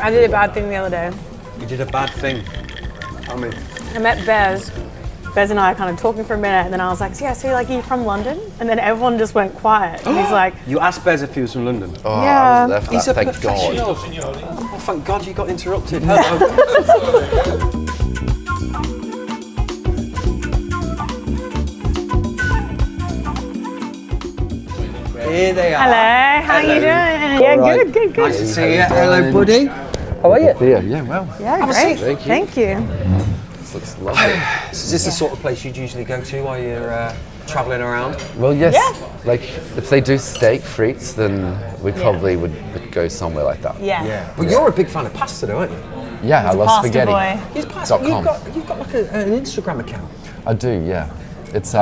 I did a bad thing the other day. You did a bad thing. Tell me. I met Bez. Bez and I are kind of talking for a minute, and then I was like, yeah, so you're from London? And then everyone just went quiet. And he's like... You asked Bez if he was from London? Oh, yeah. I was there for He's that, a thank God. Oh, thank God you got interrupted. Hello. Here they are. Hello, how you doing? Yeah, right. good. Nice to see you. Hello, buddy. How are you? Yeah, well. Yeah, great. Thank you. This looks lovely. Is this the sort of place you'd usually go to while you're travelling around? Well, yes. Yeah. Like, if they do steak frites, then we probably would go somewhere like that. Yeah. But you're a big fan of pasta, though, aren't you? Yeah, I love Pasta spaghetti. boy. He's pasta. .com. You've got like an Instagram account. I do, yeah. It's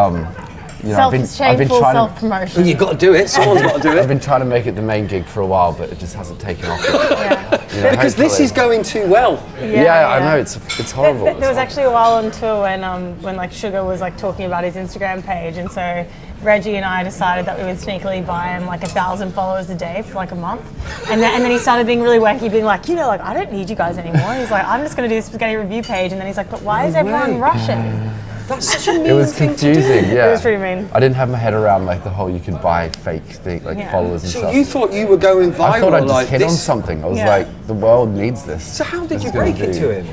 you know, I've been Shameful trying to, self-promotion. You've got to do it. Someone's got to do I've it. been trying to make it the main gig for a while, but it just hasn't taken off yet. Yeah. You know, Because this hopefully- is going too well. Yeah, I know, it's horrible. There was actually a while on tour when like Sugar was like talking about his Instagram page, and so Reggie and I decided that we would sneakily buy him like 1,000 followers a day for like a month, and then he started being really wacky, being like, I don't need you guys anymore. He's like, I'm just going to do a spaghetti review page, and then he's like, but why is everyone Russian? That's such a mean It was thing to confusing, do. yeah. It was pretty mean. I didn't have my head around like the whole you could buy fake thing, like followers and So stuff. you thought you were going viral I thought I'd just like hit this? on something. I was Yeah. like, the world needs this. So how did It's you gonna break it do. to him?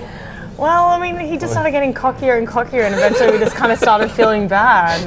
Well, I mean, he just started getting cockier and cockier, and eventually we just kind of started feeling bad.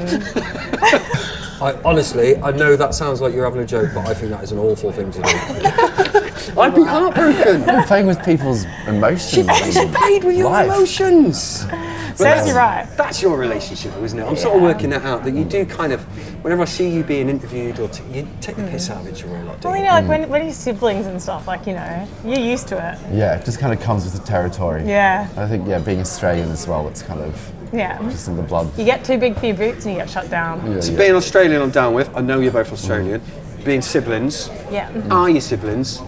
Honestly, I know that sounds like you're having a joke, but I think that is an awful thing to do. I'd be heartbroken. I'm playing with people's emotions. She played with your Life. emotions. Serves you right. That's your relationship, isn't it? I'm sort of working that out, that you do kind of, whenever I see you being interviewed, or you take the piss out of it, you're a lot. Well, like when you're siblings and stuff, like, you're used to it. Yeah, it just kind of comes with the territory. Yeah. I think, being Australian as well, it's kind of Yeah. just in the blood. You get too big for your boots and you get shut down. Yeah, So yeah. being Australian, I'm down with. I know you're both Australian. Being siblings, Yeah. are you siblings?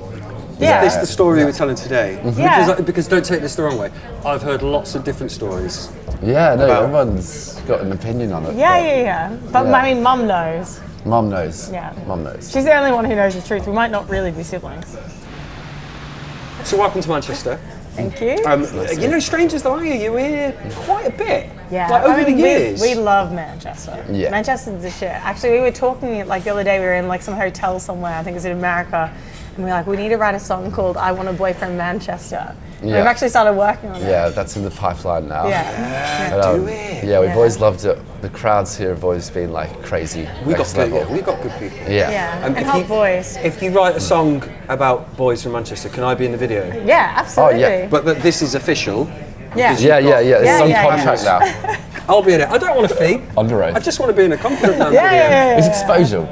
Yeah. Is this the story we were telling today? Yeah. Because don't take this the wrong way. I've heard lots of different stories. Yeah, no, About- everyone's got an opinion on it. Yeah. But Yeah. I mean, Mum knows. But Mum knows. Yeah. Mum knows. She's the only one who knows the truth. We might not really be siblings. So welcome to Manchester. Thank you. You know, strangers though, are you? You're here quite a bit. Yeah, Like over I mean, the years. we love Manchester. Yeah. Manchester's the shit. Actually, we were talking like the other day. We were in like some hotel somewhere. I think it was in America, and we were like, we need to write a song called "I Want a Boyfriend Manchester." And Yeah. we've actually started working on it. Yeah, that's in the pipeline now. Yeah. But, do it. Yeah, we've Yeah. always loved it. The crowds here have always been like crazy. We got next good. level. Yeah, we got good people. Yeah. Yeah. And And hot boys. If you write a song about boys from Manchester, can I be in the video? Yeah, absolutely. Oh, yeah. But this is official. Yeah. because Yeah, you've yeah, got- yeah. It's Yeah, on yeah, contract now. I'll be in it. I don't want a fee. Under oath. I just want to be in a confident man Yeah, video. yeah, It's exposure.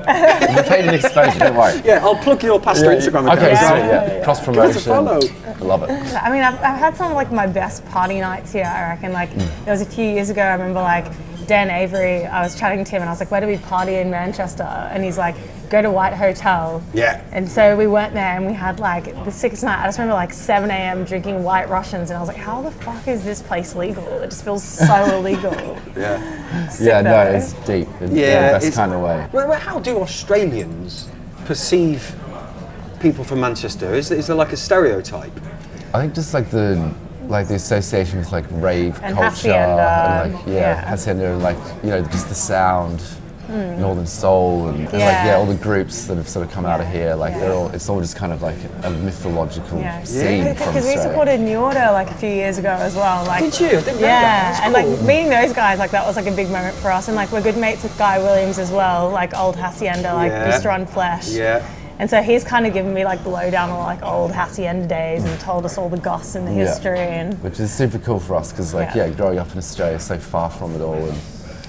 You paid an exposure, don't worry. Yeah, I'll plug your pasta Instagram account. Okay, as so well. yeah, cross Give us a promotion. follow. I love it. I mean, I've had some of like my best party nights here. I reckon. Like there was a few years ago. I remember like Dan Avery. I was chatting to him and I was like, "Where do we party in Manchester?" And he's like, "Go to White Hotel." Yeah. And so we went there and we had like the sixth night. I just remember like 7 a.m. drinking White Russians, and I was like, "How the fuck is this place legal? It just feels so illegal." Yeah. Sick Yeah, no, though. it's deep in Yeah, the best it's- kind of way. Well, how do Australians perceive people from Manchester? Is there like a stereotype? I think just like the association with like rave And culture hacienda, and like yeah. hacienda and like just the sound, Northern Soul and Yeah. all the groups that have sort of come out of here. Like it's all just kind of like a mythological Yeah, scene from because we Australia. supported New Order like a few years ago as well. Like, Did you? I didn't know that. yeah, That's and cool. like meeting those guys, like that was like a big moment for us. And like we're good mates with Guy Williams as well, like old Hacienda, like Yeah. used to run Flesh. Yeah. And so he's kind of given me like the lowdown on like old Hacienda days and told us all the goss and the Yeah. history and Which is super cool for us because Yeah. growing up in Australia, so far from it all.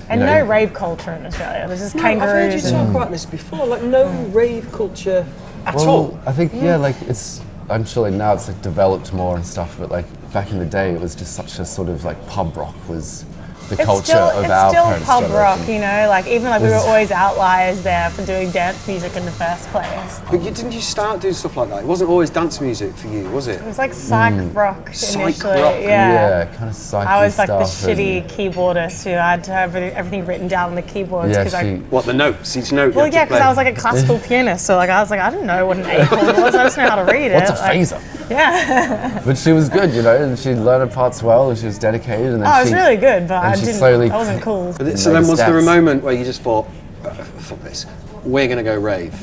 and you know, no rave culture in Australia. There's just No, I've heard you kangaroos. talk about this before. Like no rave culture at Well, all. I think I'm sure like now it's like developed more and stuff, but like back in the day it was just such a sort of like pub rock was the culture of our it's still parents' pub rock, generation. you know. Like even like we were always outliers there for doing dance music in the first place. But didn't you start doing stuff like that? It wasn't always dance music for you, was it? It was like psych rock Psych initially. rock. Yeah. kind of psyche I was like the stuff and- shitty keyboardist who had to have everything written down on the keyboards. Yeah, 'cause she, What, the notes? Each note? because I was like a classical pianist, so like I was like, I didn't know what an A chord was. I just know how to read it. what's a like, phaser? Yeah. But she was good, you know, and she learned her parts well, and she was dedicated. And then Oh, it was really good, but I wasn't cool. So then was there a moment where you just thought, fuck this, we're going to go rave?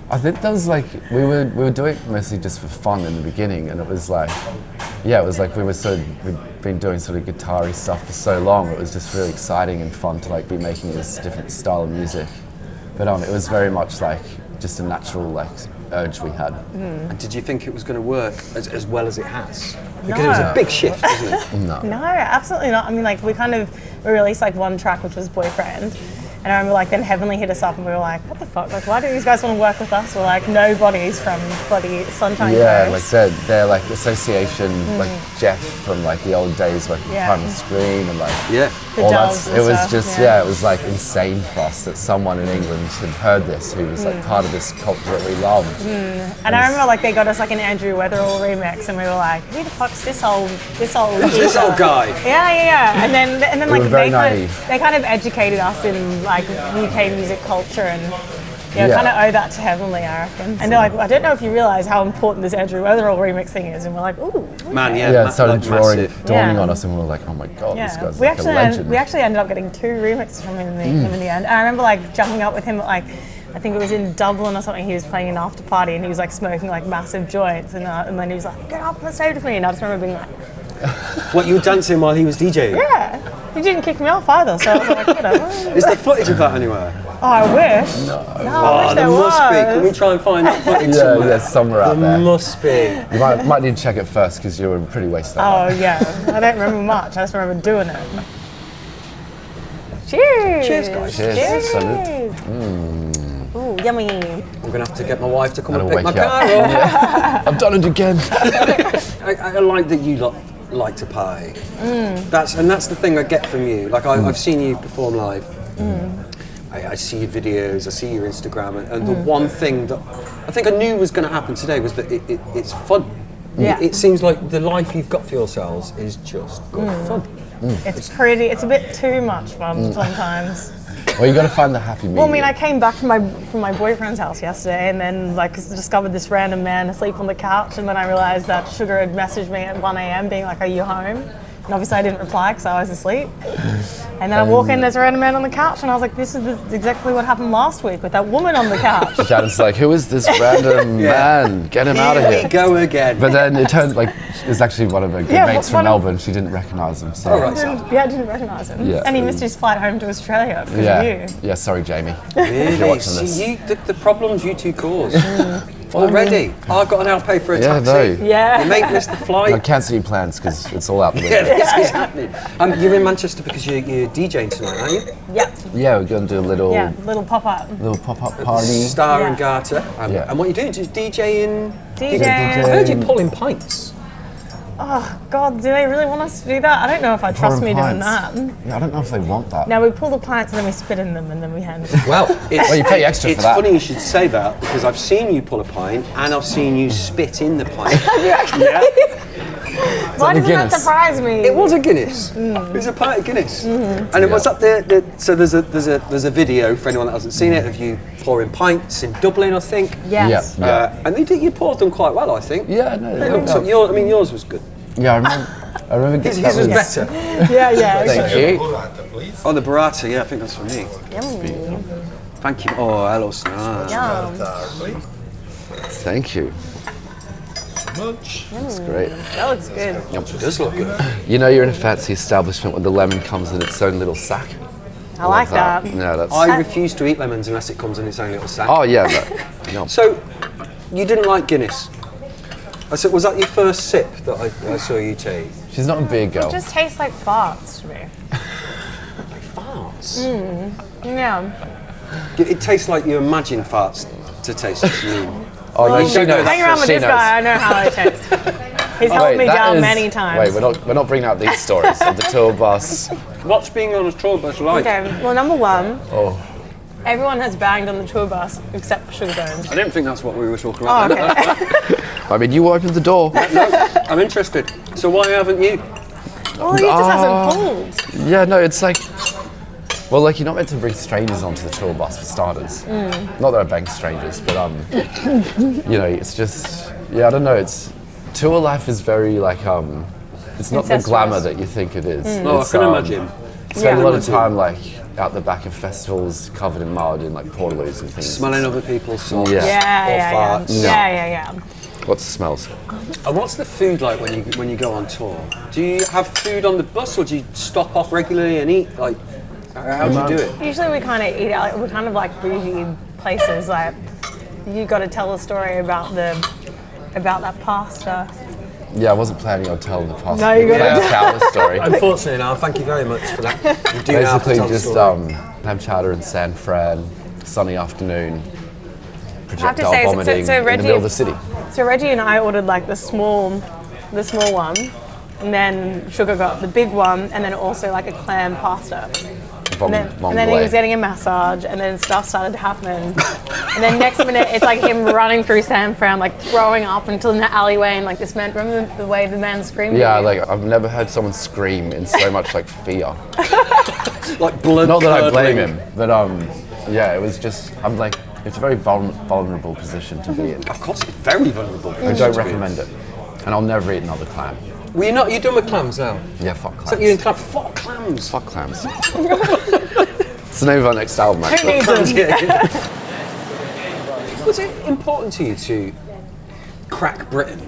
I think that was like, we were doing it mostly just for fun in the beginning, and it was like, yeah, it was like we'd been doing sort of guitar-y stuff for so long, it was just really exciting and fun to like be making this different style of music. But it was very much like just a natural like urge we had. And did you think it was going to work as well as it has? Because it was a big shift, wasn't it? No, absolutely not. I mean, like we released like one track, which was Boyfriend. And I remember like then Heavenly hit us up and we were like, what the fuck? Like, why do these guys want to work with us? We're like nobodies from bloody Sunshine Coast. Like they're like association, like Jeff from like the old days, like Primal Scream and like all that. It was just it was like insane for us that someone in England had heard this, who was like part of this culture that we loved. And I remember like they got us like an Andrew Weatherall remix, and we were like, who the fuck's this old this old guy? Yeah. And then like they kind of educated us in like UK music culture, and kind of owe that to Heavenly, I reckon. And they're like, I don't know if you realise how important this Andrew Weatherall remix thing is, and we're like, ooh, okay. Man, it started dawning on us, and we were like, oh my god, this guy's like a legend. We actually ended up getting 2 remixes from him in the end. And I remember like jumping up with him at like, I think it was in Dublin or something. He was playing an after party, and he was like smoking like massive joints, and then he was like, get up on the stage with me, and I just remember being like, what, you were dancing while he was DJing? Yeah, he didn't kick me off either, so I was like, whatever. Is there footage of that anywhere? Oh, I wish. No, I wish there must was. be. Can we try and find that footage somewhere? Yeah, somewhere out there. There must be. You might need to check it first, because you were pretty wasted. Oh yeah, I don't remember much. I just remember doing it. Cheers. Cheers, guys. Cheers. Salute. Ooh, yummy. I'm going to have to get my wife to come and pick wake my you car up. up. I've done it again. I like that you like to party. That's the thing I get from you. Like I've seen you perform live. I see your videos, I see your Instagram, and the one thing that I think I knew was going to happen today was that it's fun. Yeah. It seems like the life you've got for yourselves is just good fun. It's a bit too much fun sometimes. Well, you got to find the happy medium. Well, I mean, I came back from my boyfriend's house yesterday, and then like discovered this random man asleep on the couch, and then I realised that Sugar had messaged me at 1 a.m. being like, "Are you home?" And obviously I didn't reply because I was asleep. And then I walk in, there's a random man on the couch, and I was like, "This is exactly what happened last week with that woman on the couch." Janice's like, "Who is this random man? Get him out of here!" Here we go again. But then it turned like it was actually one of her good mates from Melbourne. She didn't recognise him. So. I didn't recognise him. Yeah. And he missed his flight home to Australia because of you. Yeah, sorry, Jamie. Really? See, the problems you two cause. Already? I've got to now pay for a taxi. Yeah. Your mate missed the flight. No, cancel your plans because it's all out the window. This is happening. You're in Manchester because you're DJing tonight, aren't you? Yep. Yeah, we're going to do a little pop-up. Little pop-up party. Star and Garter. And what are you doing? Just DJing? DJ. I heard you pulling pints. Oh, God, do they really want us to do that? I don't know if I trust me doing that. Yeah, I don't know if they want that. Now, we pull the pints and then we spit in them and then we hand them. Well, you pay extra for that. It's funny you should say that because I've seen you pull a pint and I've seen you spit in the pint. Have you actually? Yeah. Why doesn't that surprise me? It was a Guinness. It was a pint of Guinness. And it was up there. So there's a video for anyone that hasn't seen it of you pouring pints in Dublin, I think. Yes. And you poured them quite well, I think. Yeah, no. So yours was good. Yeah, I remember His was better. Yeah. Thank you. Oh, the burrata, yeah, I think that's for me. Yum. Thank you. Oh, hello, Snar. Yum. Thank you. That's great. That looks good. It does look good. You know you're in a fancy establishment when the lemon comes in its own little sack. I like that. Yeah, that's. I refuse to eat lemons unless it comes in its own little sack. Oh yeah, no. So, you didn't like Guinness? I said, was that your first sip that I saw you take? She's not a beer girl. It just tastes like farts to me. Farts? Yeah. It tastes like you imagine farts to taste. Oh, Well, she knows. hang around with She this knows. guy, I know how it tastes. He's held me down many times. Wait, we're not bringing out these stories of the tour bus. What's being on a tour bus like? Okay, well, number one, Oh, everyone has banged on the tour bus except for Sugar Bones. I didn't think that's what we were talking about. Oh, okay. I mean, you opened the door. No, I'm interested. So why haven't you? Well, he just hasn't pulled. Yeah, no, it's like. Well, like you're not meant to bring strangers onto the tour bus for starters. Not that I bang strangers, but you know, it's just I don't know. It's tour life is very like it's not the Incestuous. glamour that you think it is. No, I It's, can imagine. Spend a Yeah. lot of time like out the back of festivals, covered in mud and like portaloos and things. Smelling other people's socks Yeah. or Yeah. farts. Yeah. Lots of smells. And what's the food like when you go on tour? Do you have food on the bus, or do you stop off regularly and eat? Like, how do you do it? Usually we kind of eat out. We're kind of like bougie places. Like you got to tell a story about that pasta. Yeah, I wasn't planning on telling the past. No, you gotta tell the story. Unfortunately, now, thank you very much for that. You do now have to Basically, tell the just story. ham chowder in San Fran, sunny afternoon, I have to projectile say, vomiting in the middle of the city. So Reggie and I ordered like the small one, and then Sugar got the big one, and then also like a clam pasta. And then he was getting a massage, and then stuff started to happen. And then next minute, it's like him running through San Fran, like throwing up until in the alleyway, and like this man, remember the way the man screamed? Yeah, at you? like I've never heard someone scream in so much like fear. Like blood. Not that I blame curdling. him, but yeah, it was just I'm like it's a very vulnerable position to be in. Of course, it's very vulnerable. I don't recommend it, and I'll never eat another clam. Well, you're done with clams now? Yeah, fuck Is that you in clams. clam? Fuck clams. Fuck clams. It's the name of our next album, Who actually. needs them? Was it important to you to crack Britain?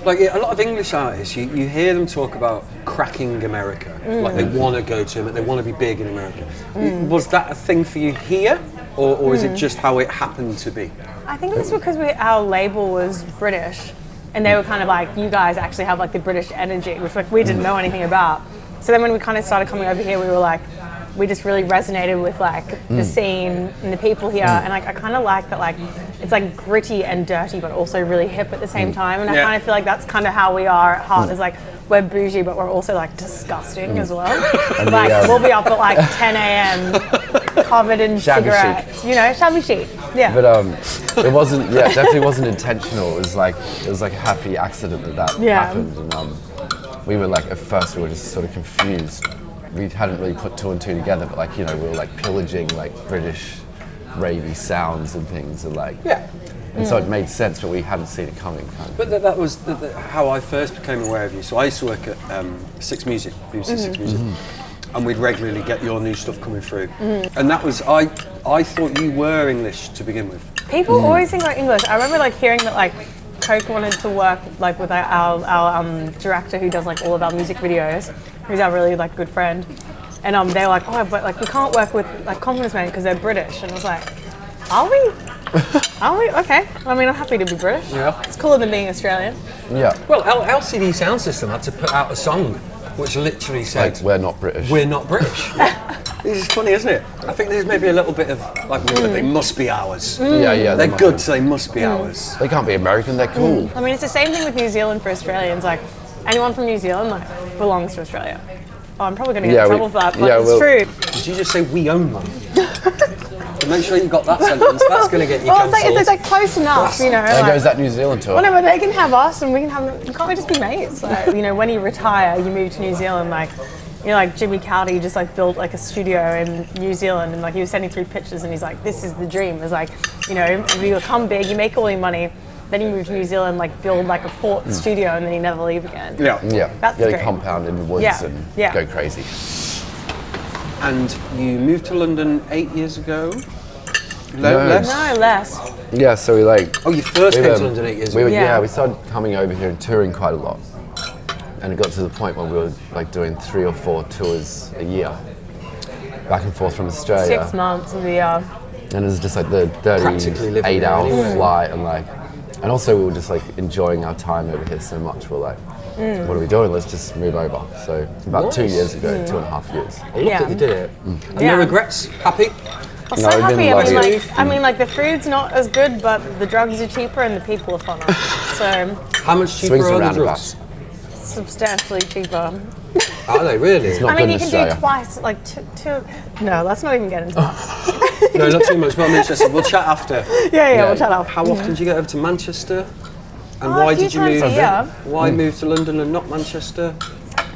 Like a lot of English artists, you hear them talk about cracking America. Like they want to go to it, they want to be big in America. Was that a thing for you here? Or is it just how it happened to be? I think it's because our label was British, and they were kind of like, you guys actually have like the British energy, which like we didn't know anything about. So then when we kind of started coming over here, we were like, we just really resonated with like the scene and the people here, and like I kind of like that, like it's like gritty and dirty, but also really hip at the same time. And I kind of feel like that's kind of how we are at heart. Is like we're bougie, but we're also like disgusting as well. Like we'll be up at like 10 a.m. covered in Shabby cigarettes, you know, shabby chic. Yeah. But it wasn't. Yeah, it definitely wasn't intentional. It was like a happy accident that happened, and we were like at first we were just sort of confused. We hadn't really put two and two together, but like we were like pillaging like British ravey sounds and things, and like and so it made sense, but we hadn't seen it coming. Kind of. But that was how I first became aware of you. So I used to work at Six Music, BBC Six Music, and we'd regularly get your new stuff coming through. And that was I thought you were English to begin with. People always think we're English. I remember like hearing that like Coke wanted to work like with our director who does like all of our music videos, who's our really like good friend, and they were like, oh, but like we can't work with like Confidence Man because they're British, and I was like, are we? Are we? Okay. I mean, I'm happy to be British. Yeah. It's cooler than being Australian. Yeah. Well, LCD Sound System had to put out a song which literally said, Like we're not British. "We're not British." This is funny, isn't it? I think there's maybe a little bit of like, they must be ours. Yeah. They're must good, be. so they must be ours. They can't be American. They're cool. I mean, it's the same thing with New Zealand for Australians. Like anyone from New Zealand like belongs to Australia. Oh, I'm probably going to get in trouble for that, but it's true. Did you just say we own them? Make sure you got that sentence. That's going to get you Well, cancelled. it's like close enough, you know. There like- goes that New Zealand tour. Well, no, but they can have us, and we can have them. Can't we just be mates? Like, you know, when you retire, you move to New Zealand. Like, you know, like Jimmy Cowdy just like built like a studio in New Zealand, and like he was sending through pictures, and he's like, "This is the dream." It's like, you know, if you become big, you make all your money, then you move to New Zealand, like build like a fort studio, and then you never leave again. Yeah. Yeah. That's Get a great. compound in the woods Yeah. and Yeah. go crazy. And you moved to London 8 years ago? No. Less? No, less. Yeah. So we like. Oh, you first we came were- to London 8 years We ago? were, Yeah. we started coming over here and touring quite a lot, and it got to the point where we were like doing 3 or 4 tours a year, back and forth from Australia. 6 months of the year. And it was just like the Practically living 38-hour there anyway. flight, and also we were just like enjoying our time over here so much. We're like, what are we doing? Let's just move over. So about 2 Nice. years ago, 2.5 years. I love Yeah. that you did it. And Yeah. no regrets? Happy? I'm No, so we've been happy. lucky. I mean, like the food's not as good, but the drugs are cheaper and the people are funner. So How much cheaper Swings and are the roundabouts. drugs? substantially cheaper. Are they really? Not I mean, good you in can Australia. do twice, like two. No, let's not even get into that. No, not too much, but I'm interested. We'll chat after. Yeah, we'll chat off. How often do you get over to Manchester? And Oh, why a few did you times move? a year. Why move to London and not Manchester?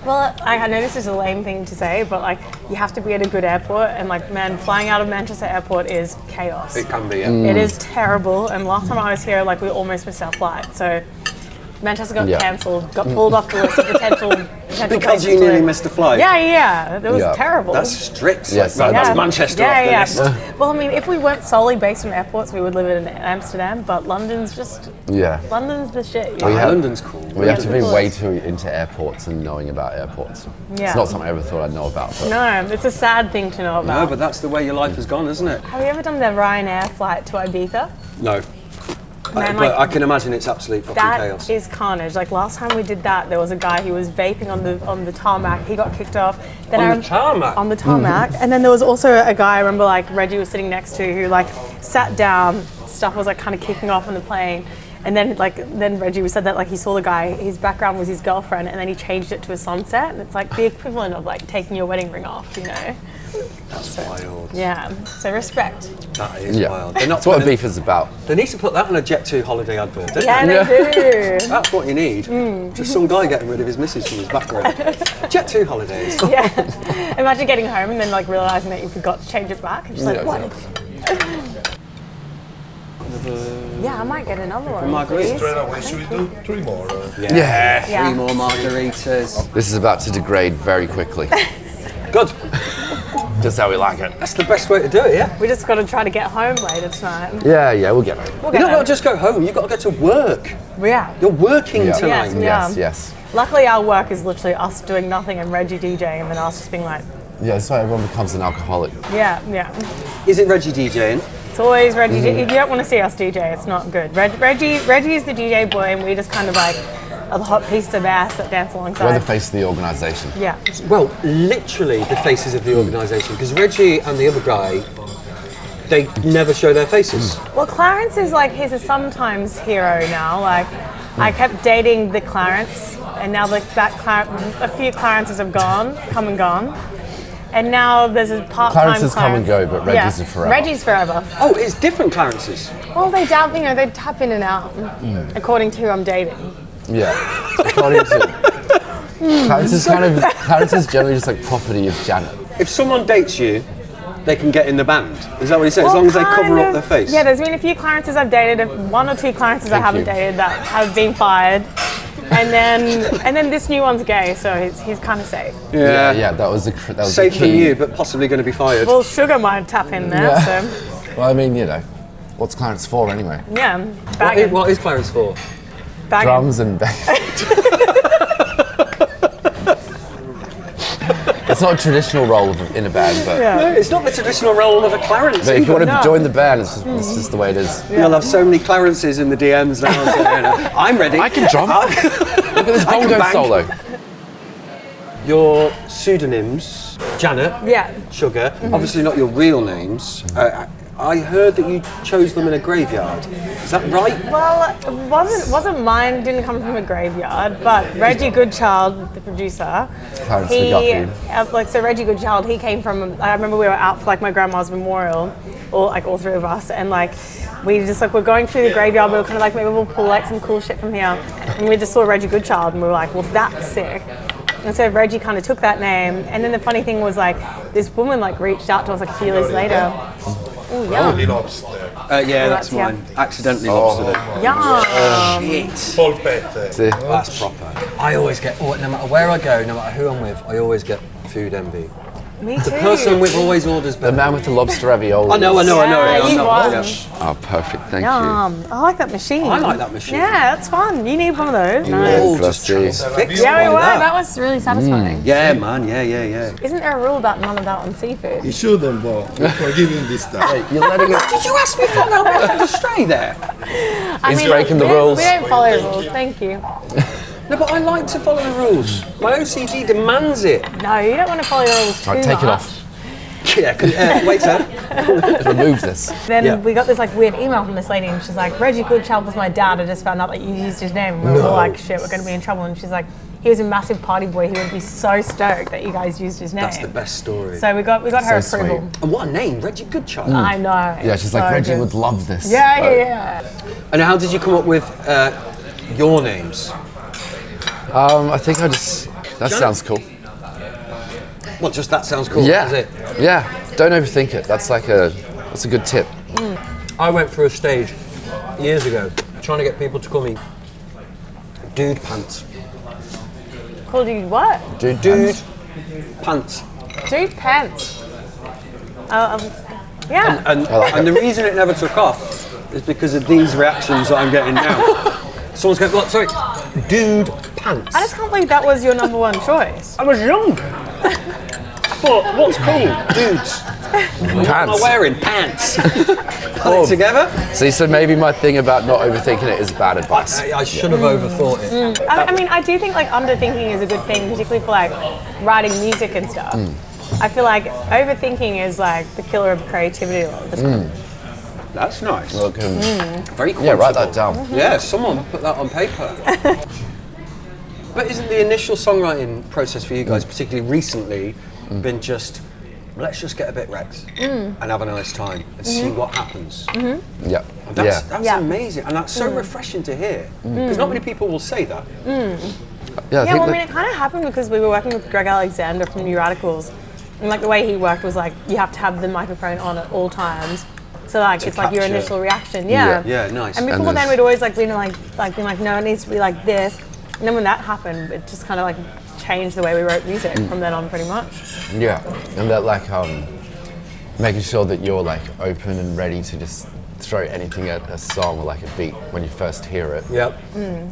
Well, I know this is a lame thing to say, but like you have to be at a good airport, and like man, flying out of Manchester Airport is chaos. It can be, yeah. It is terrible, and last time I was here, like we almost missed our flight. So Manchester got cancelled, got pulled off the list of potential Because places you to nearly live. missed a flight. Yeah. It was terrible. That's strict. Yes, Like, yeah. that's Manchester off the list. Well, I mean, if we weren't solely based on airports, we would live in Amsterdam, but London's just... Yeah. London's the shit. We have- London's cool. We have to be of course. way too into airports and knowing about airports. Yeah. It's not something I ever thought I'd know about. But No, it's a sad thing to know about. No, but that's the way your life has gone, isn't it? Have you ever done the Ryanair flight to Ibiza? No. Man, But I can imagine it's absolute fucking That chaos. is carnage. Like last time we did that, there was a guy who was vaping on the tarmac. He got kicked off. Then On the tarmac? On the tarmac. And then there was also a guy I remember like Reggie was sitting next to who like sat down. Stuff was like kind of kicking off on the plane. And then Reggie said that like he saw the guy. His background was his girlfriend, and then he changed it to a sunset. And it's like the equivalent of like taking your wedding ring off, you know? That's wild. Yeah. So respect. That is yeah, wild. They're not that's what putting- beef is about. They need to put that on a Jet2 holiday advert, don't Yeah, they? they do. That's what you need. Just some guy getting rid of his missus from his background. Jet2 holidays. Yeah. Imagine getting home and then like realizing that you forgot to change it back and just like, Yeah, what? Yeah, I might get another one. margarita. please. Straight away, should we do 3 more? Yeah. Yeah. 3 more margaritas. This is about to degrade very quickly. Good. Just how we like it. That's the best way to do it, yeah? We just got to try to get home later tonight. Yeah, we'll get it. We'll You get don't got to home. just go home, you've got to go to work. Yeah. You're working Yeah. tonight. Yes, yeah. Yes. Luckily, our work is literally us doing nothing and Reggie DJing, and then us just being like, Yeah, that's why everyone becomes an alcoholic. yeah. Is it Reggie DJing? It's always Reggie. You don't want to see us DJ. It's not good. Reggie is the DJ boy, and we just kind of like are the hot piece of ass that dance alongside. We're the face of the organisation. Yeah. Well, literally the faces of the organisation, because Reggie and the other guy, they never show their faces. Well, Clarence is like, he's a sometimes hero now. Like, I kept dating the Clarence, and now like a few Clarences have come and gone. And now there's a part-time Clarence has come and go, but Reggie's are forever. Reggie's forever. Oh, it's different Clarences. Well, they tap in and out, according to who I'm dating. Yeah. According to Clarence is generally just like property of Janet. If someone dates you, they can get in the band. Is that what he said? As long as they cover up their face. Yeah, there's been a few Clarences I've dated, 1 or 2 Clarences I haven't you. dated that have been fired. And then this new one's gay, so he's kind of safe. Yeah, that was the Safe key. than you, but possibly going to be fired. Well, Sugar might tap in there, Yeah. so Well, I mean, what's Clarence for anyway? yeah. What Bagging. what is Clarence for? Bagging. Drums and bass. It's not a traditional role in a band, but, Yeah. No, it's not the traditional role of a Clarence. but if you want to No. join the band, it's just the way it is. You'll have so many Clarences in the DMs now. I'm ready. I can drum. Look at this I can bongo bang. solo. Your pseudonyms, Janet, Yeah. Sugar, obviously not your real names. I heard that you chose them in a graveyard. Is that right? Well, it wasn't mine. Didn't come from a graveyard, but Reggie Goodchild, the producer, Clarence McGuffey. so Reggie Goodchild, he came from. I remember we were out for like my grandma's memorial, all 3 of us, and like we just like we're going through the graveyard. We were kind of like maybe we'll pull like some cool shit from here, and we just saw Reggie Goodchild, and we were like, well, that's sick. And so Reggie kind of took that name, and then the funny thing was like this woman like reached out to us like a few years later. Ooh, yum. Only lobster. Yeah, that's yeah. mine. Accidentally lobstered it. Yum. Shit. Polpette. See? That's proper. I always get, no matter where I go, no matter who I'm with, I always get food envy. Me too. The person with always orders The better. man with the lobster ravioli. I know. Yeah, you know. won. Yeah. Oh, perfect. Thank you. Yum. I like that machine. I like that machine. Yeah, that's fun. You need one of those. Oh, Nice. just trying to fix Yeah, we it were. like That was really satisfying. Yeah, man. Yeah. Isn't there a rule about none of that on seafood? You shouldn't, but we forgive him this time. You're letting it. Did you ask me for that? I had to stray there. He's breaking the we don't- rules. We don't follow the rules. Thank you. No, but I like to follow the rules. My OCD demands it. No, you don't want to follow the rules too Right, take it much. off. Yeah, waiter. Remove this. Then Yeah. we got this like weird email from this lady, and she's like, "Reggie Goodchild was my dad. I just found out that you used his name." And we were all like, "Shit, we're going to be in trouble." And she's like, "He was a massive party boy. He would be so stoked that you guys used his name." That's the best story. So we got her So approval. sweet. And what a name, Reggie Goodchild. I know. Yeah, she's like, so Reggie good. would love this. Yeah. And how did you come up with your names? I think that sounds cool. Well, just that sounds cool, Yeah. does it? Yeah. Don't overthink it. That's a good tip. I went through a stage years ago trying to get people to call me Dude pants. Called you what? Dude, Dude pants. Dude pants. Yeah. And the reason it never took off is because of these reactions that I'm getting now. Someone's going, what? Sorry, dude pants. I just can't believe that was your number one choice. I was young. I thought, what's cool? Dudes. What am I Pants. wearing? Pants. Put it together. See, so maybe my thing about not overthinking it is bad advice. I should have overthought it. I mean, I do think like underthinking is a good thing, particularly for like writing music and stuff. I feel like overthinking is like the killer of creativity a lot of the time. That's nice. Look, Very cool. yeah, write that down. Yeah, someone put that on paper. But isn't the initial songwriting process for you guys, particularly recently, been just, let's just get a bit wrecked and have a nice time and see what happens? Yeah. That's Yeah. amazing, and that's so refreshing to hear, because not many people will say that. Yeah, Yeah, well, I mean, it kind of happened because we were working with Greg Alexander from New Radicals, and like the way he worked was like you have to have the microphone on at all times, so like it's like your capture. initial reaction. Yeah. Yeah, nice. And before then, we'd always like been like being like, no, it needs to be like this, and then when that happened, it just kind of like changed the way we wrote music from then on, pretty much. Yeah, and that like making sure that you're like open and ready to just throw anything at a song or like a beat when you first hear it. Yep.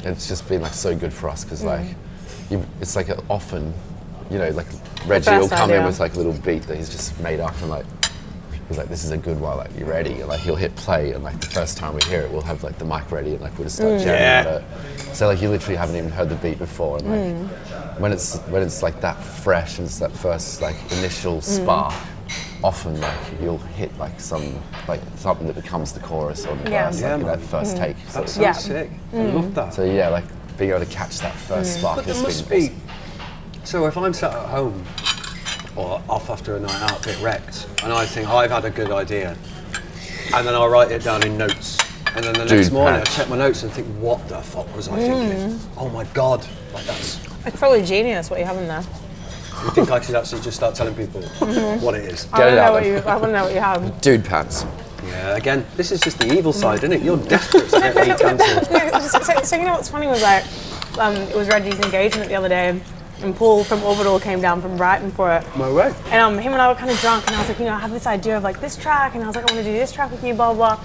It's just been like so good for us because like it's like often, you know, like Reggie will first come in idea. with like a little beat that he's just made up and like he's like, this is a good one, like you ready? And like he'll hit play and like the first time we hear it we'll have like the mic ready and like we'll just start jamming at it. So like you literally haven't even heard the beat before, and like when it's like that fresh and it's that first like initial spark, often like you'll hit like something that becomes the chorus or the verse like in that first take. So, That sounds sick. I love that. so yeah, like being able to catch that first spark But has there must been be. So if I'm sat at home or off after a night out, a bit wrecked, and I think I've had a good idea, and then I'll write it down in notes, and then the next Dude, morning I pants. check my notes and think, what the fuck was I thinking? Oh my god, like that's. It's probably genius what you have in there. You think I should actually just start telling people what it is? I Get want it to out know what then. you. I want to know what you have. dude pants. Yeah, again, this is just the evil side, isn't it? You're desperate to get me cancelled. So you know what's funny was like, it was Reggie's engagement the other day, and Paul from Orbital came down from Brighton for it. No way. And him and I were kind of drunk, and I was like, you know, I have this idea of like this track, and I was like, I want to do this track with you, blah blah.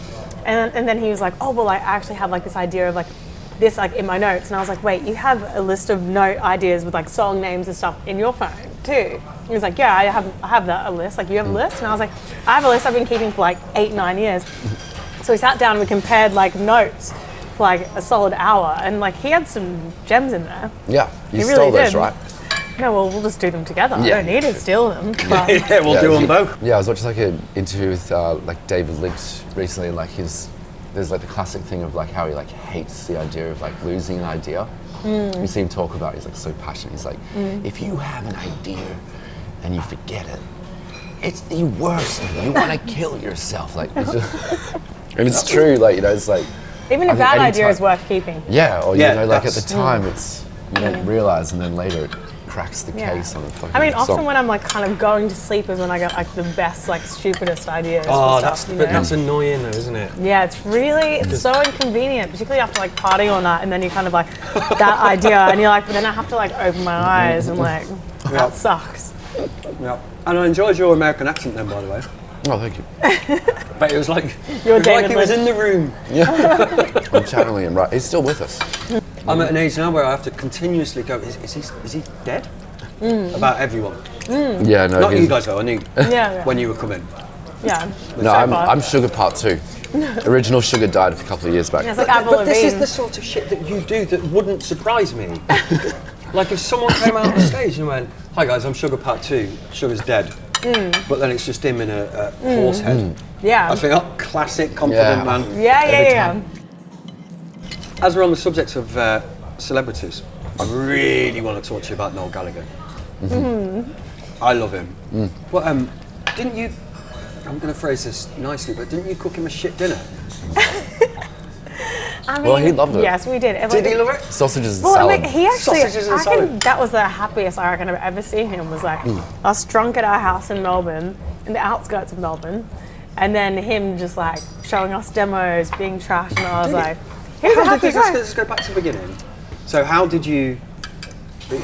And then he was like, oh well, I actually have like this idea of like this like in my notes, and I was like, wait, you have a list of note ideas with like song names and stuff in your phone too? He was like, yeah, I have that a list. Like, you have a list? And I was like, I have a list I've been keeping for like 8-9 years. So we sat down and we compared like notes for like a solid hour, and like he had some gems in there. Yeah, you He stole really those, did. right? No, well, we'll just do them together. Yeah. I don't need to steal them. But Yeah, we'll do them both. Yeah, I was watching like an interview with like David Lynch recently, and like there's like the classic thing of like how he like hates the idea of like losing an idea. You see him talk about it, he's like so passionate. He's like, if you have an idea and you forget it, it's the worst thing. You want to kill yourself. Like, it's just, and it's true. Like, you know, it's like even I a think bad any idea time- is worth keeping. Yeah, or Yeah, you know, like at the that's- time, it's you don't realize, and then later it cracks the case on the fucking. I mean, often song. when I'm like kind of going to sleep is when I get like the best, like stupidest ideas. Oh, for stuff, you know? that's annoying though, isn't it? Yeah, it's so inconvenient, particularly after like partying all night, and then you kind of like that idea, and you're like, but then I have to like open my eyes and like that sucks. Yeah. And I enjoyed your American accent then, by the way. Oh, thank you. But it was like, You're it was, like David he was Lynch. in the room. I'm channeling him right. He's still with us. I'm at an age now where I have to continuously go, is he dead? About everyone. Yeah, no. Not he's- you guys though, I knew Yeah, when you were coming. yeah. No, I'm Sugar Part 2. Original Sugar died a couple of years back. Yeah, it's like Avril But this is Lavigne. the sort of shit that you do that wouldn't surprise me. Like if someone came out on stage and went, hi guys, I'm Sugar Part 2, Sugar's dead. But then it's just him in a horse head. Yeah. I think, oh, classic, confident Yeah. man. Yeah. As we're on the subject of celebrities, I really want to talk to you about Noel Gallagher. I love him. But didn't you, I'm going to phrase this nicely, but didn't you cook him a shit dinner? I mean, Well, he loved it. Yes, we did. Did he love it? Sausages and Well, I salad. mean, he actually, Sausages and I salad. think that was the happiest I reckon I've ever seen him, was like us drunk at our house in Melbourne, in the outskirts of Melbourne, and then him just like showing us demos, being trash, and I was like, he was a happy guy. Let's go back to the beginning. So how did you?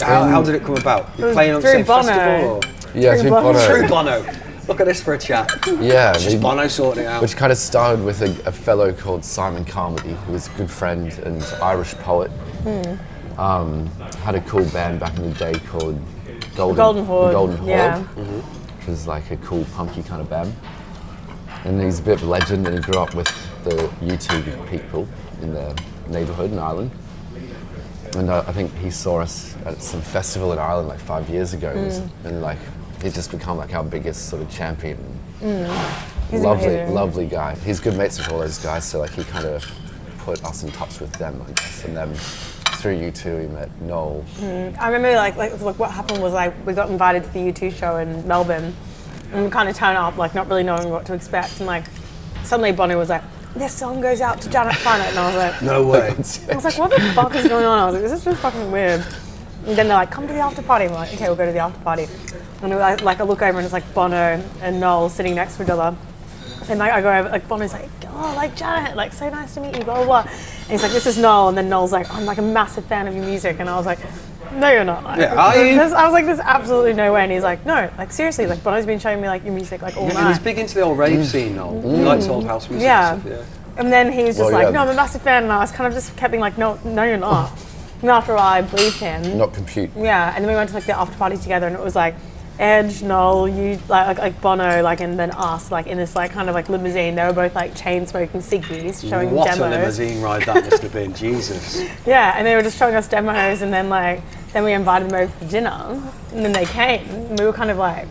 How did it come about? You playing on the same Bono. festival? Or? Yeah, through Bono. Through Bono. Look at this for a chat. Yeah, Just Bono sorting it out. which kind of started with a fellow called Simon Carmody, who was a good friend and Irish poet. Had a cool band back in the day called Golden Horde. The Golden Horde, Yeah. which was like a cool punky kind of band. And he's a bit of a legend, and he grew up with the U2 people in the neighbourhood in Ireland. And I think he saw us at some festival in Ireland like 5 years ago, and like he's just become like our biggest sort of champion. He's Lovely, amazing. lovely guy. He's good mates with all those guys, so like he kind of put us in touch with them, I guess. And then through U2 we met Noel. I remember like what happened was like we got invited to the U2 show in Melbourne, and we kind of turned up like not really knowing what to expect, and like suddenly Bono was like, "This song goes out to Janet Planet," and I was like, No way. I was like, what the fuck is going on? I was like, this is just fucking weird. And then they're like, come to the after party. I'm like, okay, we'll go to the after party. And I look over and it's like Bono and Noel sitting next to each other. And like I go over, like Bono's like, oh, like Janet, like so nice to meet you, blah, blah, blah. And he's like, this is Noel. And then Noel's like, I'm like a massive fan of your music. And I was like, no, you're not. Like, Yeah, are you? I was like, there's absolutely no way. And he's like, no, like seriously, like Bono's been showing me like your music like all And night. he's big into the old rave scene, Noel. He likes old house music. Yeah. And stuff, And then he was just Well, like, yeah. no, I'm a massive fan. And I was kind of just kept being like, no, you're not. And after I believed him. Not compute. Yeah, and then we went to like the after party together, and it was like Edge, Noel, you, like Bono, like, and then us, like in this like kind of like limousine. They were both like chain smoking ciggies, showing What demos. a limousine ride that must have been, Jesus. Yeah, and they were just showing us demos, and then we invited them over for dinner, and then they came. And we were kind of like,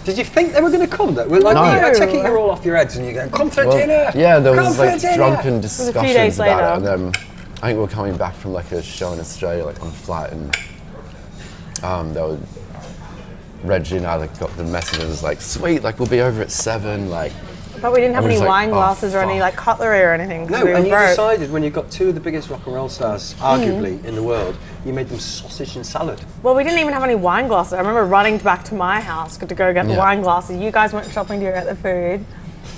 Did you think they were going to come? That we're like, No. I take it you're all off your heads and you go, come for Well, dinner. yeah, there come was for like dinner." drunken few days discussions about it, later. and then I think we were coming back from like a show in Australia, like on a flight, and they were Reggie and I like got the message and it was like, sweet, like we'll be over at 7, like. but we didn't have I any was like, wine oh, glasses or any like cutlery or anything. 'Cause No, we were and you broke. decided when you got two of the biggest rock and roll stars, arguably, in the world, you made them sausage and salad. Well, we didn't even have any wine glasses. I remember running back to my house to go get the Yeah. wine glasses. You guys went shopping to get the food.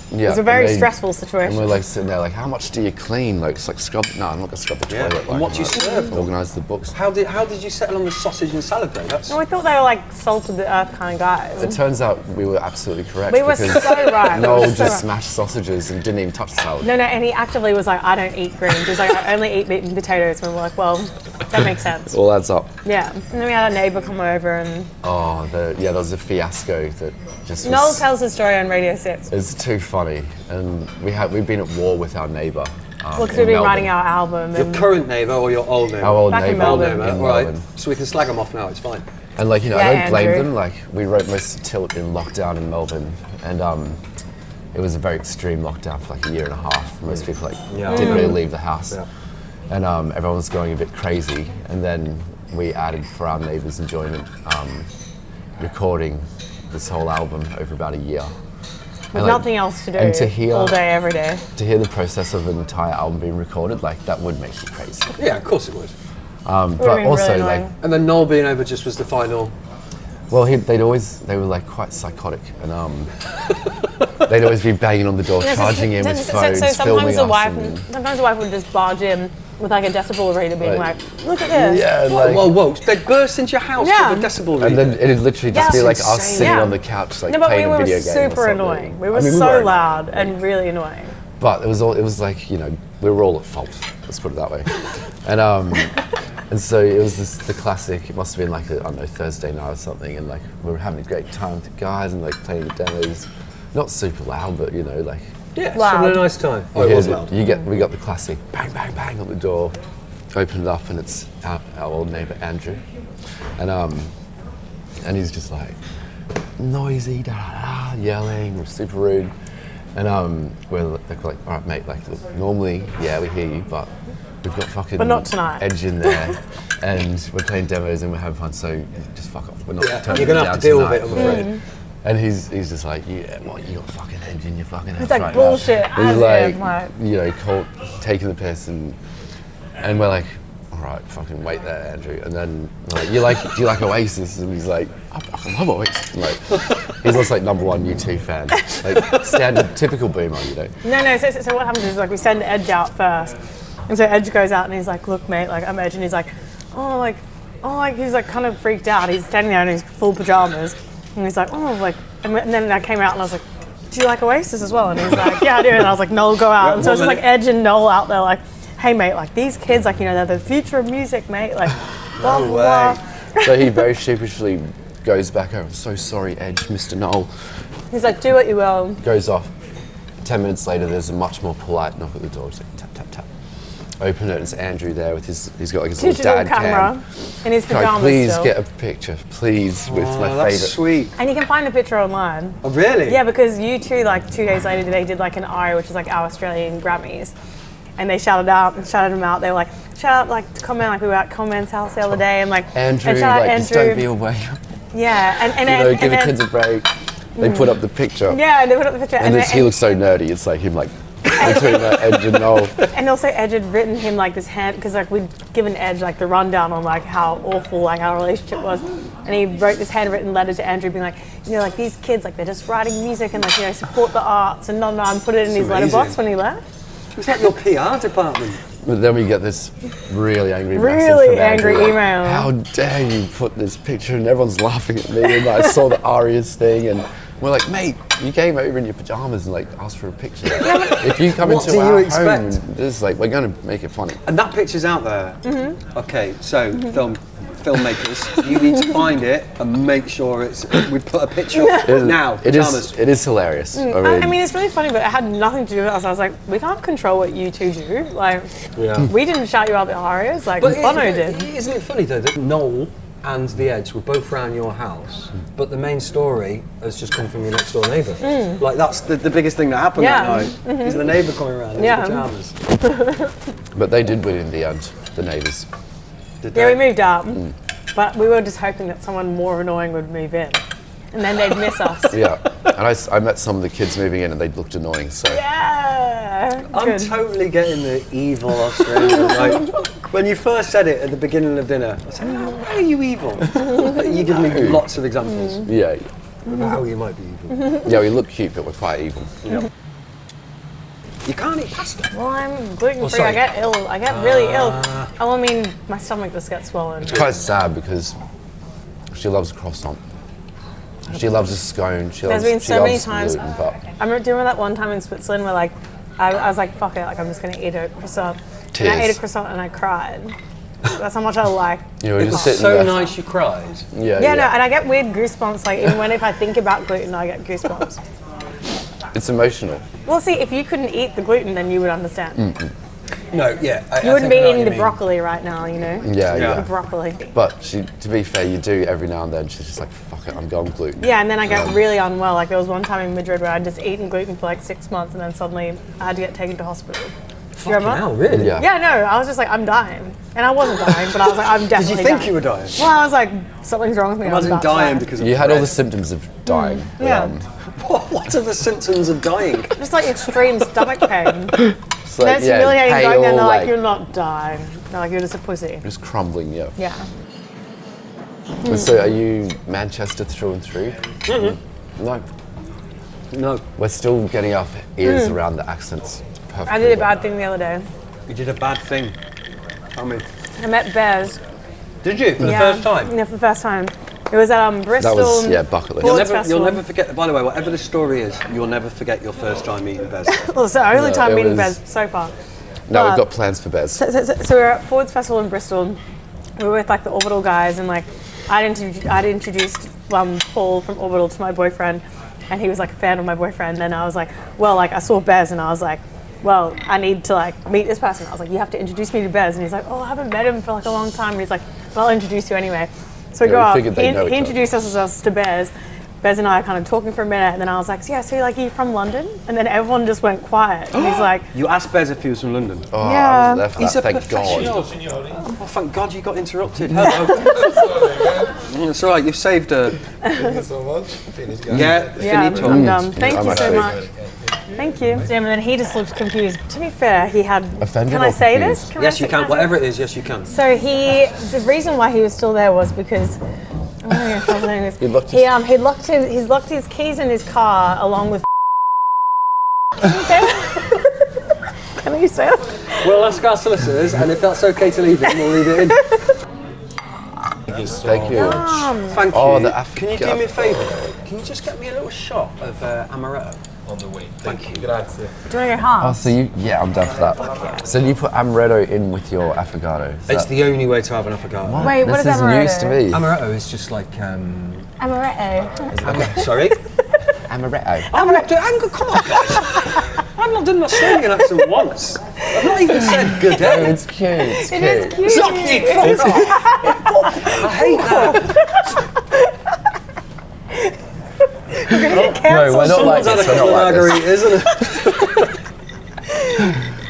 Yeah, It was a very and stressful And situation. we're like sitting there, like, how much do you clean? Like, it's like scrub. No, I'm not gonna scrub the Yeah, toilet. and like, what do you like, serve? Organise the books. How did you settle on the sausage and salad though? That's No, we thought they were like salt of the earth kind of guys. It turns out we were absolutely correct. We were because so right. Noel We were so just right. smashed sausages and didn't even touch the salad. No, and he actively was like, I don't eat greens. He was like, I only eat meat and potatoes. And we're like, well, that makes sense. All adds up. Yeah. And then we had a neighbour come over, and Oh, there was a fiasco that just was. Noel tells his story on Radio 6. It's too funny, and we've been at war with our neighbour. Well, because we've been writing our album. your And current neighbour or your old neighbour? Our old Back in neighbour Melbourne. in Right, Melbourne. so we can slag them off now, it's fine. And like, you know, Yeah, I don't blame Andrew. them. Like, we wrote most of Tilt in lockdown in Melbourne, and it was a very extreme lockdown for like a year and a half. Most people like Yeah. didn't really leave the house, Yeah. and everyone was going a bit crazy. And then we added, for our neighbours' enjoyment, recording this whole album over about a year. with And, like, nothing else to do and to hear- all day, every day. To hear the process of an entire album being recorded, like that would make you crazy. Yeah, of course it would. Would've But been also, really like, annoying. And then Noel being over just was the final. well, they were like quite psychotic, and they'd always be banging on the door, charging him with phones, so filming sometimes the wife would just barge in with like a decibel reader, being Like, like, "Look at this." yeah, and, Whoa, like, whoa, they'd burst into your house Yeah. with a decibel reader. and then it'd literally just Yeah. be like That's us insane. sitting Yeah. on the couch, like No, but we playing a were video game. or super something. annoying. We were I mean, so weren't. loud and really annoying. But it was like, you know, we were all at fault. Let's put it that way. And so it was the classic. It must have been like I don't know, Thursday night or something, and like we were having a great time with the guys and like playing the demos. Not super loud, but you know, like yeah, it's Loud. having a nice time. Oh, you it was hear loud. we got the classic bang, bang, bang on the door. Open it up, and it's our old neighbour Andrew, and he's just like noisy, da da da, yelling, super rude, and they're like, all right, mate, like look, normally, yeah, we hear you, but we've got fucking But not tonight. Edge in there, and we're playing demos and we're having fun, so just fuck off. We're not Yeah, turning you're going it to have down to deal with tonight. it, I'm afraid. Mm. And he's just like, yeah, well, you got fucking Edge in your fucking house It's like right bullshit. now. He's As like, in, like, you know, taking the piss, and we're like, all right, fucking wait there, Andrew. And then we're like, do you like Oasis? And he's like, I fucking love Oasis. And like, he's also like #1 U2 fan, like standard, typical boomer, you know. No. So what happens is like we send Edge out first, and so Edge goes out and he's like, "Look, mate, like I'm Edge," and he's like, he's like kind of freaked out. He's standing there in his full pajamas, and he's like, and then I came out and I was like, do you like Oasis as well? And he's like, yeah, I do. And I was like, Noel, go out. And so it's just like Edge and Noel out there, like, hey mate, like these kids, like, you know, they're the future of music, mate. Like, blah blah blah. So he very sheepishly goes back over. I'm so sorry, Edge, Mr. Noel. He's like, do what you will. Goes off. 10 minutes later, there's a much more polite knock at the door. It's like tap tap tap. Open it, and it's Andrew there with he's got like his little dad camera cam. in his pajamas. Please still. get a picture, please, with my that's favourite. sweet. And you can find the picture online. Oh, really? Yeah, because U2, like 2 days later, they did like an ARIA, which is like our Australian Grammys. And they shouted him out. They were like, shout out like to comment, like we were at Comment's house the other day, and like Andrew, and shout out like, Andrew. just don't be away. Yeah, and You know, give the then, kids a break. They put up the picture. yeah, and they put up the picture, And he looks so nerdy. It's like him, like between Edge and Noel. and also Edge had written him like this hand, because like we'd given Edge like the rundown on like how awful like our relationship was, and he wrote this handwritten letter to Andrew being like, you know, like these kids, like they're just writing music and like, you know, support the arts and and put it in his letterbox when he left. It's like your PR department. But then we get this really angry Really message from angry Andrew, like, email. how dare you put this picture, and everyone's laughing at me, and I saw the Arias thing, and we're like, mate, you came over in your pajamas and like asked for a picture. If you come What into do our you expect? home, this is like, we're going to make it funny. And that picture's out there. Mm-hmm. Okay, so filmmakers, you need to find it and make sure we put a picture up now. It is hilarious. I mean, it's really funny, but it had nothing to do with us. I was like, we can't control what you two do. Like, we didn't shout you out the arias, like Bono did. Isn't it funny though that Noel and the Edge were both around your house, but the main story has just come from your next door neighbour? Like that's the biggest thing that happened that night. Is the neighbour coming around in his pajamas? But they did win in the end, the neighbours. Yeah, we moved out, but we were just hoping that someone more annoying would move in, and then they'd miss us. Yeah, and I met some of the kids moving in and they looked annoying, so. Yeah. I'm Good. totally getting the evil Australian. Like, when you first said it at the beginning of dinner, I said, "How are you evil?" You give me lots of examples Yeah, of how you might be evil. yeah, we look cute, but we're quite evil. Yeah. You can't eat pasta. Well, I'm gluten free. sorry. I get ill. I get really ill. Oh, I mean, my stomach just gets swollen. It's quite sad because she loves a croissant. She loves a scone. There's been so many times. Gluten, but I remember that one time in Switzerland where like I was like, fuck it, like I'm just gonna eat a croissant. And I ate a croissant and I cried. That's how much I like. you know, It just was sitting so there. nice you cried. Yeah, Yeah, no, and I get weird goosebumps. Like even if I think about gluten, I get goosebumps. It's emotional. Well, see, if you couldn't eat the gluten, then you would understand. No, yeah. You wouldn't be eating the broccoli right now, you know. Yeah, Yeah. The yeah. broccoli. But to be fair, you do every now and then. She's just like, fuck it, I'm going gluten. Yeah, and then I get really unwell. Like there was one time in Madrid where I'd just eaten gluten for like 6 months, and then suddenly I had to get taken to hospital. You remember? Now, really? Yeah. Yeah, no, I was just like, I'm dying. And I wasn't dying, but I was like, I'm Did definitely you think dying. you were dying? Well, I was like, something's wrong with me. I wasn't about to dying die. because of You had all the bread. symptoms of dying. Yeah. What are the symptoms of dying? Just like extreme stomach pain. It's like, That's humiliating going pale, there and they're like, like, you're not dying. They're like, you're just a pussy. just crumbling, yeah. Yeah. So are you Manchester through and through? No. No, We're still getting our ears around the accents. Perfectly I did a well. bad thing the other day. you did a bad thing. Tell me. I met Bez. Did you for the Yeah. first time? Yeah, for the first time. It was at Bristol. That was, yeah, bucket list. Ford You'll Festival. never forget. By the way, whatever the story is, you'll never forget your first time meeting Bez. Well, it's the only No, time it meeting was- Bez so far. No, But- we've got plans for Bez. So we were at Ford's Festival in Bristol. We were with like the Orbital guys, and like I'd introduced Paul from Orbital to my boyfriend, and he was like a fan of my boyfriend. And I was like, well, like I saw Bez, and I was like, well, I need to like meet this person. I was like, you have to introduce me to Bez, and he's like, oh, I haven't met him for like a long time. And he's like, well, I'll introduce you anyway. So we Yeah, go we up. figured they'd know each He other. introduced us to Bez. Bez and I are kind of talking for a minute, and then I was like, yeah, so like, are you from London? And then everyone just went quiet. And he's like, You asked Bez if he was from London. Oh, Yeah. I was there for He's that, a thank God. professional. Oh, thank God you got interrupted. Hello. It's all right. You've saved her. Thank you so much. Finish, guys. Yeah. yeah, Finito. I'm done. Thank I'm you so actually- much. Thank you. And then he just looked confused. To be fair, he had. Offended Can or I say confused? this? Can I Yes, you say- can. I say- Whatever it is, yes, you can. So the reason why he was still there was because. I'm gonna get trouble doing this. He locked He's locked his keys in his car along with. Can you say that? Can you say that? We'll ask our solicitors, and if that's okay to leave it, we'll leave it in. Thank you so Thank you. much. Thank you. Oh, the Can you do me a favour though? Can you just get me a little shot of amaretto? On the way. Thank you. Grazie. Do you want to go half? Oh, so yeah, I'm down for that. So you put amaretto in with your avocado. It's the only way to have an avocado. Wait, what this is is news to amaretto? me. Amaretto is just like Amaretto. sorry. Amaretto. I'm not doing. Come on, guys. I've not done my Australian accent once. I've not even said good Oh, day. it's cute. It's It is cute. It's not cute. Fuck off. I hate that. No, we're not like Someone's had a this. We're couple not of like this. margaritas, isn't it?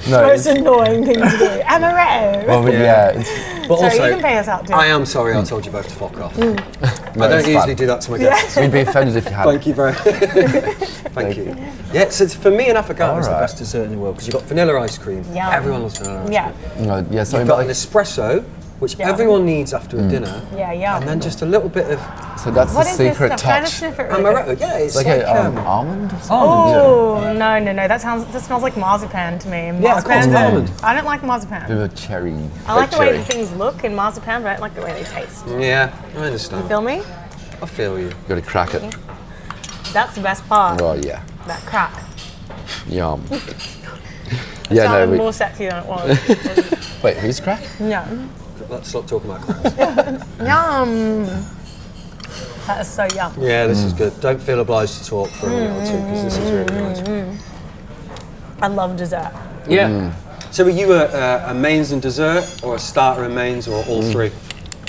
No, Most it's, annoying thing to do. Amaretto. well, yeah, it's, But Sorry, also, you can pay us out too. I am sorry I told you both to fuck off. no, I don't it's usually fine. do that to my guests. We'd be offended if you had. Thank you very much. Thank you. Yeah, so for me, an avocado is the Alright. best dessert in the world because you've got vanilla ice cream. Yum. Everyone loves vanilla ice Yeah. cream. No, yeah, so You've but got an like, espresso, which Yum. everyone needs after a dinner. Yeah, yum. And then just a little bit of so that's What the is this secret stuff? Can I touch. just sniff it really quick? amaretto. Yeah, it's Like like, a almond or something? Oh no! That smells like marzipan to me. Yeah, of course, Marzipan's almond. I don't like Bit marzipan. of a cherry. I like the way cherry. that things look in marzipan, but I don't like the way they taste. yeah, I understand. Feel me? I feel you. Got to crack it. That's the best part. Oh yeah, That crack. yum. It Yeah, no. sounded We, more sexy than it was. wait, who's crack? Yum. Let's stop talking about crabs. Yum. That is so yum. Yeah, this is good. Don't feel obliged to talk for a minute or two because this is really nice. I love dessert. Yeah. So were you a mains and dessert or a starter and mains or all three?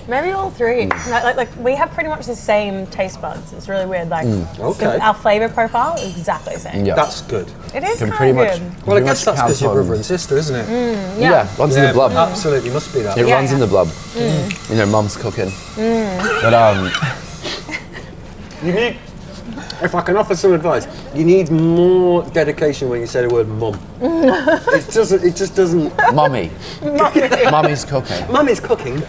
Maybe all three. Like we have pretty much the same taste buds. It's really weird. Like Okay. our flavor profile is exactly the same. Yeah. That's good. It is Can kind pretty of much. good. Well, I pretty guess much that's because you're count on- brother and sister, isn't it? Yeah, runs in the blood. Absolutely, must be that. It Yeah, runs in yeah. the blood. You know, mum's cooking. But You need, if I can offer some advice, you need more dedication when you say the word mum. It just doesn't. mummy, mummy's cooking. Mum is cooking.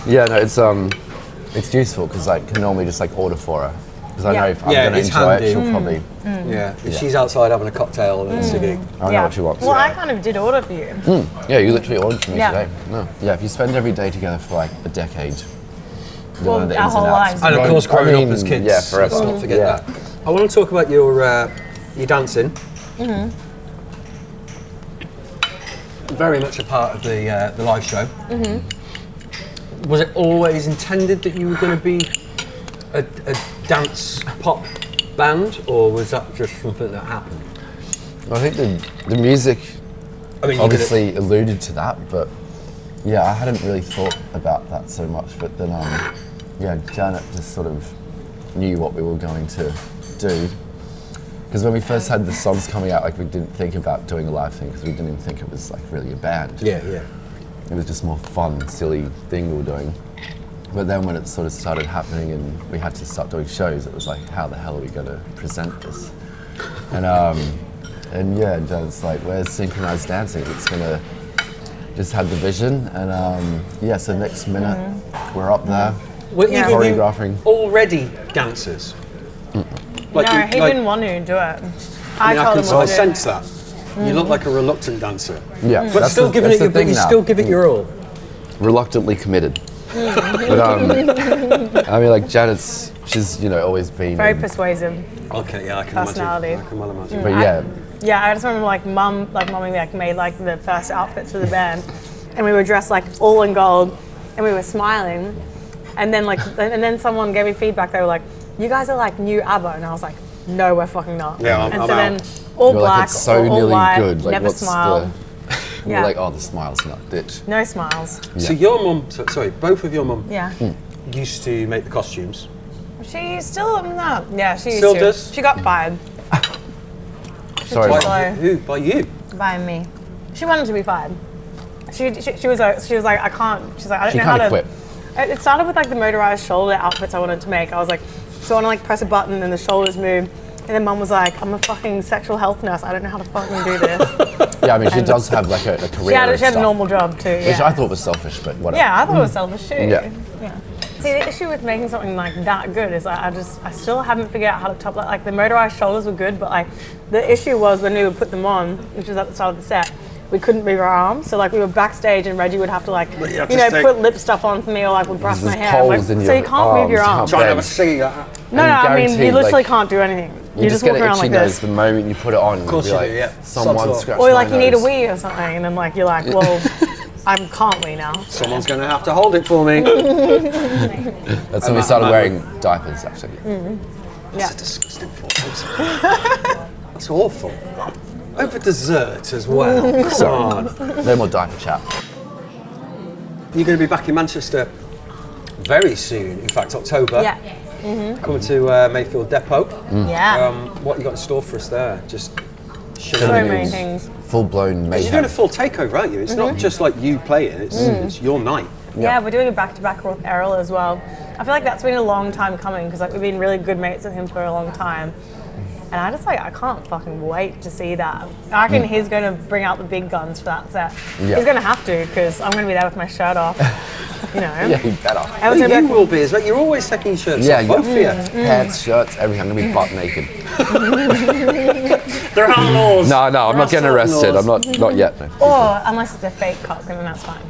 Yeah, no, it's useful because I can normally just like order for her because I know if I'm Yeah, gonna it's enjoy handy. it, she'll probably. Yeah. If she's outside having a cocktail and singing. I know what she wants. Well, I kind of did order for you. Yeah, you literally ordered for me Yeah. today. No, yeah, if you spend every day together for like a decade, you'll Well, know the our ins and whole outs. lives. And of course, I growing mean, up as kids. Yeah, forever. Let's not forget Yeah. that. I want to talk about your dancing. Very much a part of the live show. Was it always intended that you were going to be a dance pop band, or was that just something that happened? I think the music I mean, you did it- obviously alluded to that, but yeah, I hadn't really thought about that so much. But then, yeah, Janet just sort of knew what we were going to do. Because when we first had the songs coming out, like we didn't think about doing a live thing because we didn't even think it was like really a band. Yeah. It was just more fun, silly thing we were doing. But then when it sort of started happening and we had to start doing shows, it was like, how the hell are we going to present this? And yeah, Janet's like, where's synchronized dancing? It's going to just have the vision. And yeah, so next minute we're up there. Were either of you Choreographing. already dancers? Like No, you- he like- didn't want to do it. I mean, I I told can him I what to do. sense that. You look like a reluctant dancer, Yeah, but that's still the- giving that's it. the thing You now. still give it your all. Reluctantly committed. But I mean, like Janet's, she's always been. Very persuasive. Okay, yeah, I can Personality. imagine. I can well imagine. But yeah, Yeah, I just remember mommy made like the first outfits for the band, and we were dressed like all in gold, and we were smiling, and then someone gave me feedback. They were like, "You guys are like new ABBA," and I was like, "No, we're fucking not." Yeah, I'm and out. so then all you're black, like, it's so all nearly white, good. Like, never what's smiled. the? Yeah. You're like, oh, the smile's not ditch. No smiles. So your mum, sorry, both of your mum Yeah. used to make the costumes. She still no. Yeah, she used Still to. does? She got fired Sorry. By- what? Slow. Who? By you? by me. She wanted to be fired. She was like I can't. She's like I don't She know how kind to. of quit. It started with like the motorized shoulder outfits I wanted to make. I was like, so I want to like press a button and the shoulders move. And then mum was like, I'm a fucking sexual health nurse. I don't know how to fucking do this. Yeah, I mean, she does have like a career. She had and a stuff, normal job too. which Yeah. I thought was selfish, but whatever. Yeah, I thought it was selfish too. Yeah. See, the issue with making something like that good is like I still haven't figured out how to top that. Like the motorized shoulders were good, but like the issue was when we would put them on, which was at the start of the set, we couldn't move our arms. So like we were backstage and Reggie would have to like, Yeah, you know, just put lip stuff on for me or like would brush my There's hair. Like, holes in so your you can't move your arms, arms. you Trying to have a Bend. see. No, I mean, guaranteed, you literally like, can't do anything. You You just just get walk an around itchy like nose this. the moment you put it on. Of course be you like, do, yeah. Someone Sods off. scratched Or my like you need a nose. wee or something and then like you're like, well, I can't wee now. Someone's going to have to hold it for me. That's when we started wearing diapers, actually. Yeah. That's a disgusting thought. That's awful. Over dessert as well. Come on. No more diaper chat. You're going to be back in Manchester very soon. In fact, October. Yeah. Coming to Mayfield Depot. Yeah. What you got in store for us there? Just So shenanigans. many things. Full-blown You're doing mayhem. a full takeover, aren't you? It's not just like you playing. It's your night. Yeah, we're doing a back-to-back with Erol as well. I feel like that's been a long time coming because like we've been really good mates with him for a long time. And I just like, I can't fucking wait to see that. I reckon he's going to bring out the big guns for that set. Yeah. He's going to have to because I'm going to be there with my shirt off. You know. Yeah, you better. I was gonna You be will be as well. You're always taking your shirts Yeah, off, both of you. Pants, shirts, everything. I'm gonna be butt naked. There are laws. No, I'm not getting arrested. I'm not yet. No. Or unless it's a fake cock, and then that's fine.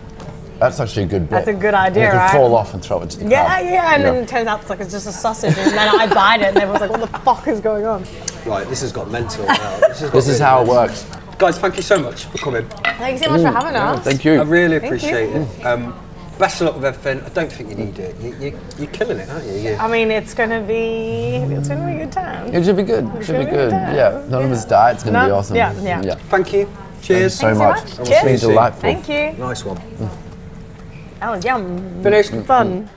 That's actually a good bit. That's a good idea, You can right? fall off and throw it to the Yeah, crowd. and then it turns out it's just a sausage, and then I bite it, and everyone's like, "What the fuck is going on?" Right, this has got mental now. This is how it works. Guys, thank you so much for coming. Thank you so much for having us. Thank I you. really Thank appreciate it. Best of luck with everything. I don't think you need it. You're killing it, aren't you? I mean, it's gonna be a good time. It should be good. It should be good. Yeah. None of us die. It's gonna be awesome. Yeah. Thank you. Cheers. So much. Thanks so much. It's been Cheers. delightful. Thank you. Nice one. That was yum. Finished. Fun.